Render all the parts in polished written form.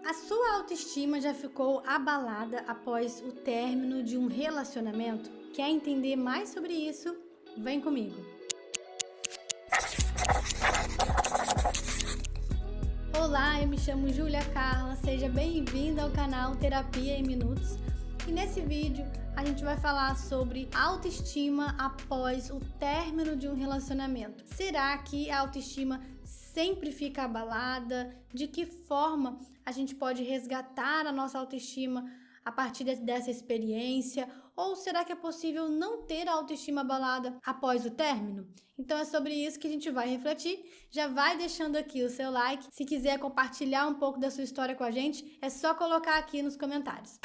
A sua autoestima já ficou abalada após o término de um relacionamento? Quer entender mais sobre isso? Vem comigo! Olá, eu me chamo Júlia Carla, seja bem-vinda ao canal Terapia em Minutos. E nesse vídeo a gente vai falar sobre autoestima após o término de um relacionamento. Será que a autoestima sempre fica abalada? De que forma a gente pode resgatar a nossa autoestima a partir dessa experiência? Ou será que é possível não ter a autoestima abalada após o término? Então é sobre isso que a gente vai refletir. Já vai deixando aqui o seu like. Se quiser compartilhar um pouco da sua história com a gente, é só colocar aqui nos comentários.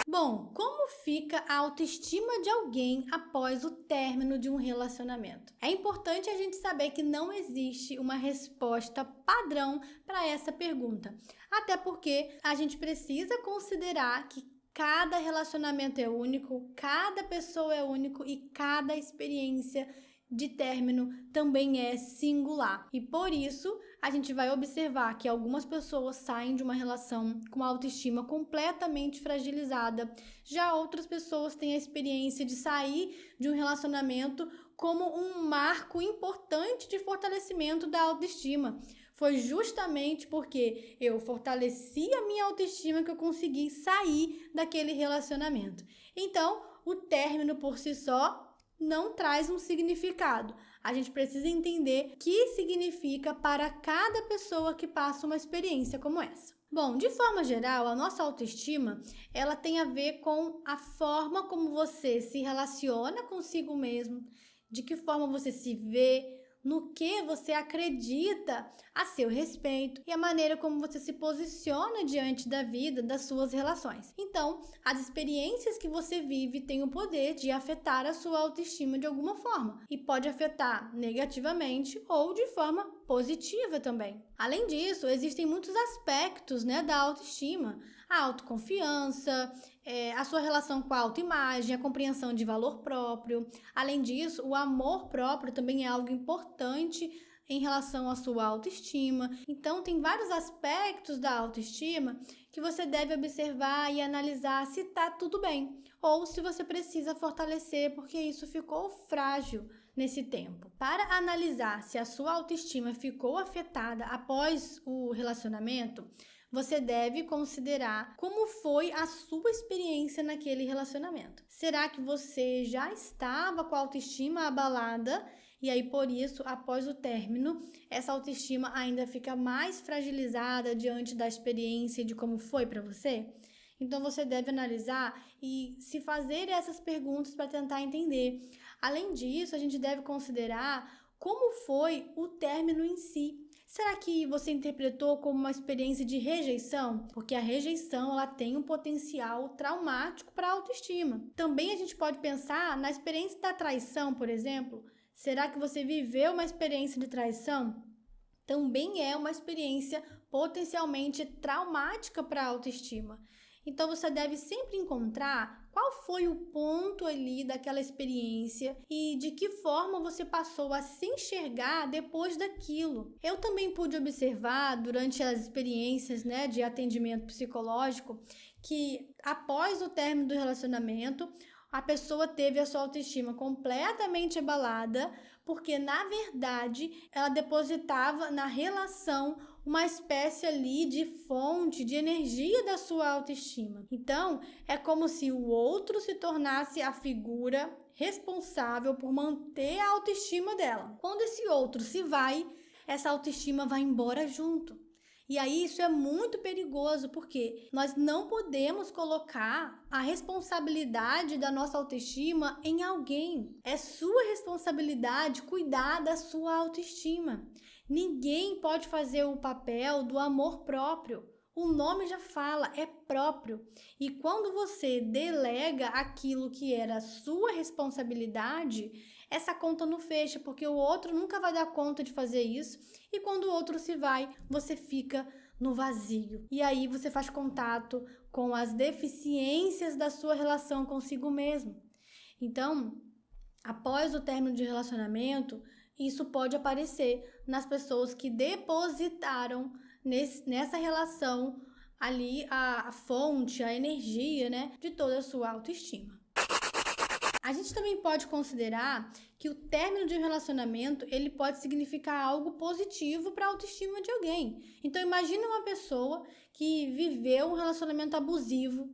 Bom, como fica a autoestima de alguém após o término de um relacionamento? É importante a gente saber que não existe uma resposta padrão para essa pergunta. Até porque a gente precisa considerar que cada relacionamento é único, cada pessoa é único e cada experiência de término também é singular. E por isso, a gente vai observar que algumas pessoas saem de uma relação com a autoestima completamente fragilizada. Já outras pessoas têm a experiência de sair de um relacionamento como um marco importante de fortalecimento da autoestima. Foi justamente porque eu fortaleci a minha autoestima que eu consegui sair daquele relacionamento. Então, o término por si só não traz um significado. A gente precisa entender o que significa para cada pessoa que passa uma experiência como essa. Bom, de forma geral, a nossa autoestima, ela tem a ver com a forma como você se relaciona consigo mesmo, de que forma você se vê, no que você acredita a seu respeito e a maneira como você se posiciona diante da vida, das suas relações. Então, as experiências que você vive têm o poder de afetar a sua autoestima de alguma forma e pode afetar negativamente ou de forma positiva também. Além disso, existem muitos aspectos, da autoestima, a autoconfiança, a sua relação com a autoimagem, a compreensão de valor próprio. Além disso, o amor próprio também é algo importante em relação à sua autoestima. Então, tem vários aspectos da autoestima que você deve observar e analisar se está tudo bem ou se você precisa fortalecer porque isso ficou frágil nesse tempo. Para analisar se a sua autoestima ficou afetada após o relacionamento, você deve considerar como foi a sua experiência naquele relacionamento. Será que você já estava com a autoestima abalada e aí por isso, após o término, essa autoestima ainda fica mais fragilizada diante da experiência de como foi para você? Então você deve analisar e se fazer essas perguntas para tentar entender. Além disso, a gente deve considerar como foi o término em si. Será que você interpretou como uma experiência de rejeição? Porque a rejeição ela tem um potencial traumático para a autoestima. Também a gente pode pensar na experiência da traição, por exemplo. Será que você viveu uma experiência de traição? Também é uma experiência potencialmente traumática para a autoestima. Então você deve sempre encontrar qual foi o ponto ali daquela experiência e de que forma você passou a se enxergar depois daquilo. Eu também pude observar durante as experiências, de atendimento psicológico que após o término do relacionamento, a pessoa teve a sua autoestima completamente abalada, porque na verdade ela depositava na relação uma espécie ali de fonte, de energia da sua autoestima. Então, é como se o outro se tornasse a figura responsável por manter a autoestima dela. Quando esse outro se vai, essa autoestima vai embora junto. E aí isso é muito perigoso, porque nós não podemos colocar a responsabilidade da nossa autoestima em alguém. É sua responsabilidade cuidar da sua autoestima. Ninguém pode fazer o papel do amor próprio. O nome já fala, é próprio. E quando você delega aquilo que era sua responsabilidade, essa conta não fecha, porque o outro nunca vai dar conta de fazer isso. E quando o outro se vai, você fica no vazio. E aí você faz contato com as deficiências da sua relação consigo mesmo. Então, após o término de relacionamento, isso pode aparecer nas pessoas que depositaram nessa relação ali a fonte, a energia, né, de toda a sua autoestima. A gente também pode considerar que o término de um relacionamento, ele pode significar algo positivo para a autoestima de alguém. Então imagine uma pessoa que viveu um relacionamento abusivo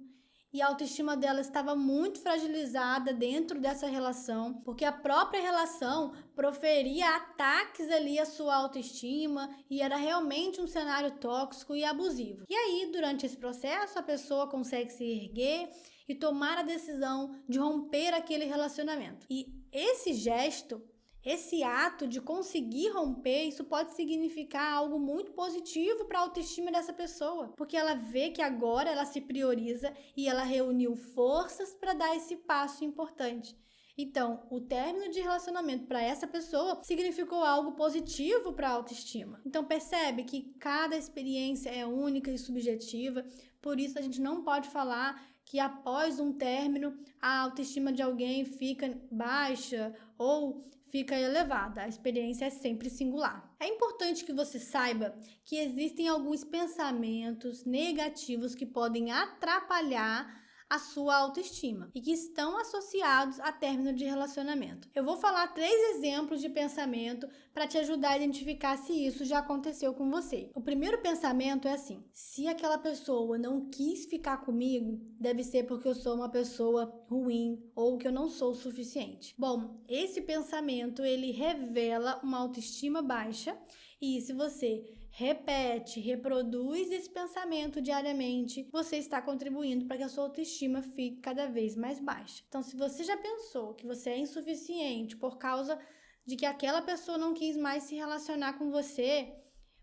e a autoestima dela estava muito fragilizada dentro dessa relação, porque a própria relação proferia ataques ali à sua autoestima e era realmente um cenário tóxico e abusivo. E aí, durante esse processo, a pessoa consegue se erguer e tomar a decisão de romper aquele relacionamento. E esse gesto, esse ato de conseguir romper, isso pode significar algo muito positivo para a autoestima dessa pessoa, porque ela vê que agora ela se prioriza e ela reuniu forças para dar esse passo importante. Então, o término de relacionamento para essa pessoa significou algo positivo para a autoestima. Então, percebe que cada experiência é única e subjetiva, por isso a gente não pode falar que após um término a autoestima de alguém fica baixa ou fica elevada. A experiência é sempre singular. É importante que você saiba que existem alguns pensamentos negativos que podem atrapalhar a sua autoestima e que estão associados a término de relacionamento. Eu vou falar 3 exemplos de pensamento para te ajudar a identificar se isso já aconteceu com você. O primeiro pensamento é assim: se aquela pessoa não quis ficar comigo, deve ser porque eu sou uma pessoa ruim ou que eu não sou o suficiente. Bom, esse pensamento ele revela uma autoestima baixa e se você repete, reproduz esse pensamento diariamente, você está contribuindo para que a sua autoestima fique cada vez mais baixa. Então, se você já pensou que você é insuficiente por causa de que aquela pessoa não quis mais se relacionar com você,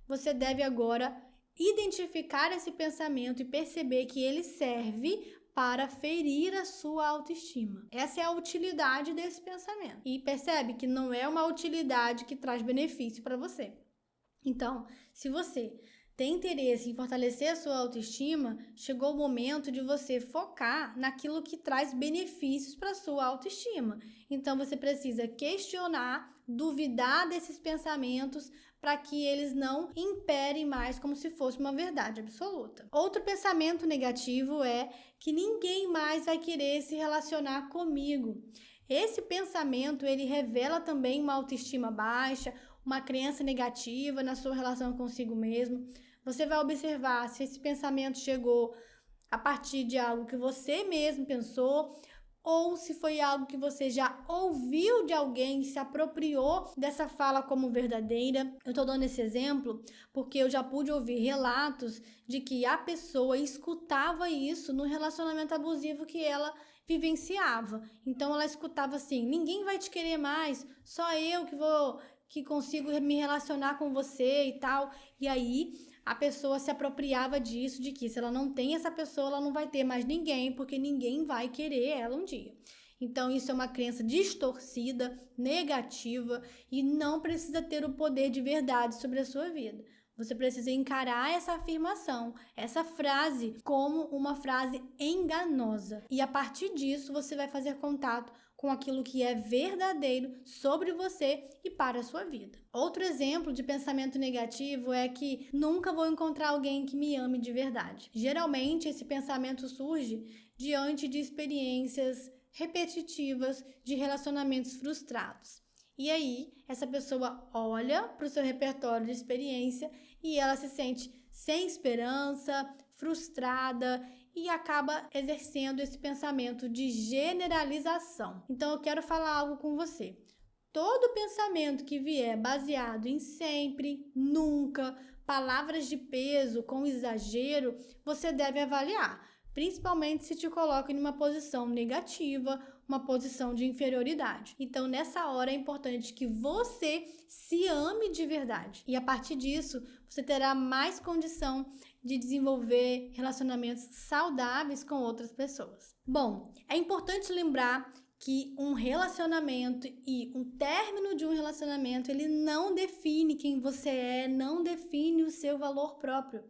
você deve agora identificar esse pensamento e perceber que ele serve para ferir a sua autoestima. Essa é a utilidade desse pensamento. E percebe que não é uma utilidade que traz benefício para você. Então, se você tem interesse em fortalecer a sua autoestima, chegou o momento de você focar naquilo que traz benefícios para a sua autoestima. Então, você precisa questionar, duvidar desses pensamentos para que eles não imperem mais como se fosse uma verdade absoluta. Outro pensamento negativo é que ninguém mais vai querer se relacionar comigo. Esse pensamento, ele revela também uma autoestima baixa, uma crença negativa na sua relação consigo mesmo. Você vai observar se esse pensamento chegou a partir de algo que você mesmo pensou ou se foi algo que você já ouviu de alguém e se apropriou dessa fala como verdadeira. Eu estou dando esse exemplo porque eu já pude ouvir relatos de que a pessoa escutava isso no relacionamento abusivo que ela vivenciava. Então ela escutava assim: ninguém vai te querer mais, só eu que consigo me relacionar com você e tal. E aí a pessoa se apropriava disso, de que se ela não tem essa pessoa, ela não vai ter mais ninguém, porque ninguém vai querer ela um dia. Então isso é uma crença distorcida, negativa e não precisa ter o poder de verdade sobre a sua vida. Você precisa encarar essa afirmação, essa frase, como uma frase enganosa. E a partir disso, você vai fazer contato com aquilo que é verdadeiro sobre você e para a sua vida. Outro exemplo de pensamento negativo é que nunca vou encontrar alguém que me ame de verdade. Geralmente, esse pensamento surge diante de experiências repetitivas de relacionamentos frustrados. E aí, essa pessoa olha para o seu repertório de experiência e ela se sente sem esperança, frustrada e acaba exercendo esse pensamento de generalização. Então, eu quero falar algo com você. Todo pensamento que vier baseado em sempre, nunca, palavras de peso com exagero, você deve avaliar, principalmente se te coloca em uma posição negativa, uma posição de inferioridade. Então, nessa hora é importante que você se ame de verdade. E a partir disso, você terá mais condição de desenvolver relacionamentos saudáveis com outras pessoas. Bom, é importante lembrar que um relacionamento e um término de um relacionamento, ele não define quem você é, não define o seu valor próprio.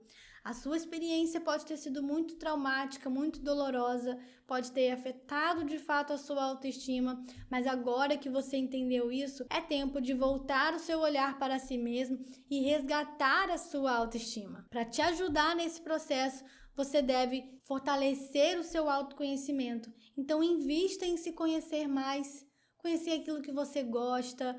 A sua experiência pode ter sido muito traumática, muito dolorosa, pode ter afetado de fato a sua autoestima, mas agora que você entendeu isso, é tempo de voltar o seu olhar para si mesmo e resgatar a sua autoestima. Para te ajudar nesse processo, você deve fortalecer o seu autoconhecimento. Então, invista em se conhecer mais, conhecer aquilo que você gosta,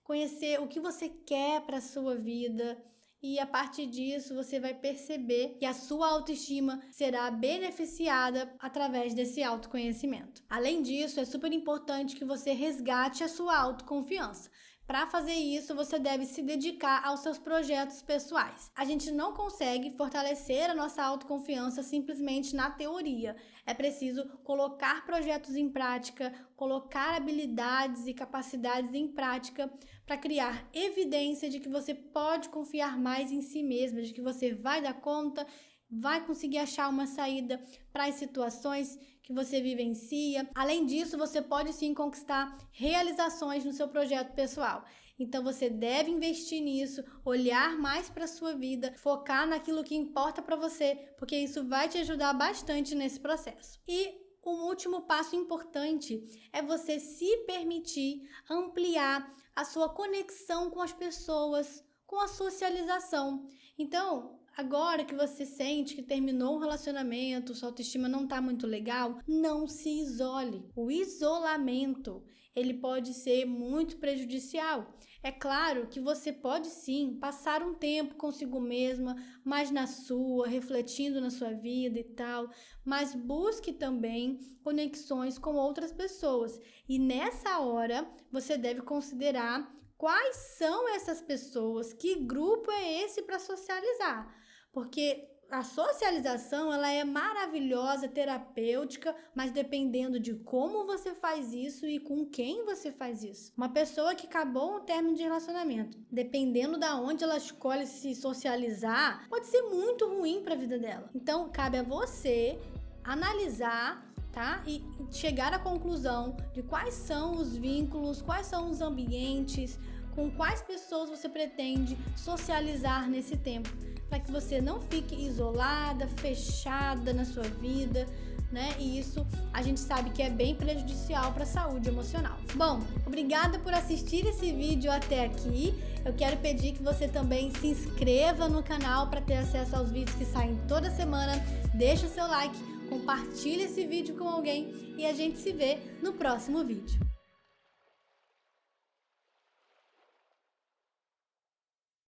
conhecer o que você quer para a sua vida. E a partir disso, você vai perceber que a sua autoestima será beneficiada através desse autoconhecimento. Além disso, é super importante que você resgate a sua autoconfiança. Para fazer isso, você deve se dedicar aos seus projetos pessoais. A gente não consegue fortalecer a nossa autoconfiança simplesmente na teoria. É preciso colocar projetos em prática, colocar habilidades e capacidades em prática para criar evidência de que você pode confiar mais em si mesma, de que você vai dar conta, vai conseguir achar uma saída para as situações que você vivencia. Além disso, você pode sim conquistar realizações no seu projeto pessoal. Então você deve investir nisso, olhar mais para a sua vida, focar naquilo que importa para você, porque isso vai te ajudar bastante nesse processo. E um último passo importante é você se permitir ampliar a sua conexão com as pessoas, com a socialização. Então, agora que você sente que terminou um relacionamento, sua autoestima não está muito legal, não se isole. O isolamento, ele pode ser muito prejudicial. É claro que você pode sim passar um tempo consigo mesma, mais na sua, refletindo na sua vida e tal, mas busque também conexões com outras pessoas. E nessa hora, você deve considerar quais são essas pessoas, que grupo é esse para socializar. Porque a socialização, ela é maravilhosa, terapêutica, mas dependendo de como você faz isso e com quem você faz isso. Uma pessoa que acabou um término de relacionamento, dependendo da onde ela escolhe se socializar, pode ser muito ruim para a vida dela. Então, cabe a você analisar, tá? E chegar à conclusão de quais são os vínculos, quais são os ambientes, com quais pessoas você pretende socializar nesse tempo, para que você não fique isolada, fechada na sua vida, né? E isso a gente sabe que é bem prejudicial para a saúde emocional. Bom, obrigada por assistir esse vídeo até aqui. Eu quero pedir que você também se inscreva no canal para ter acesso aos vídeos que saem toda semana. Deixa o seu like, compartilhe esse vídeo com alguém e a gente se vê no próximo vídeo.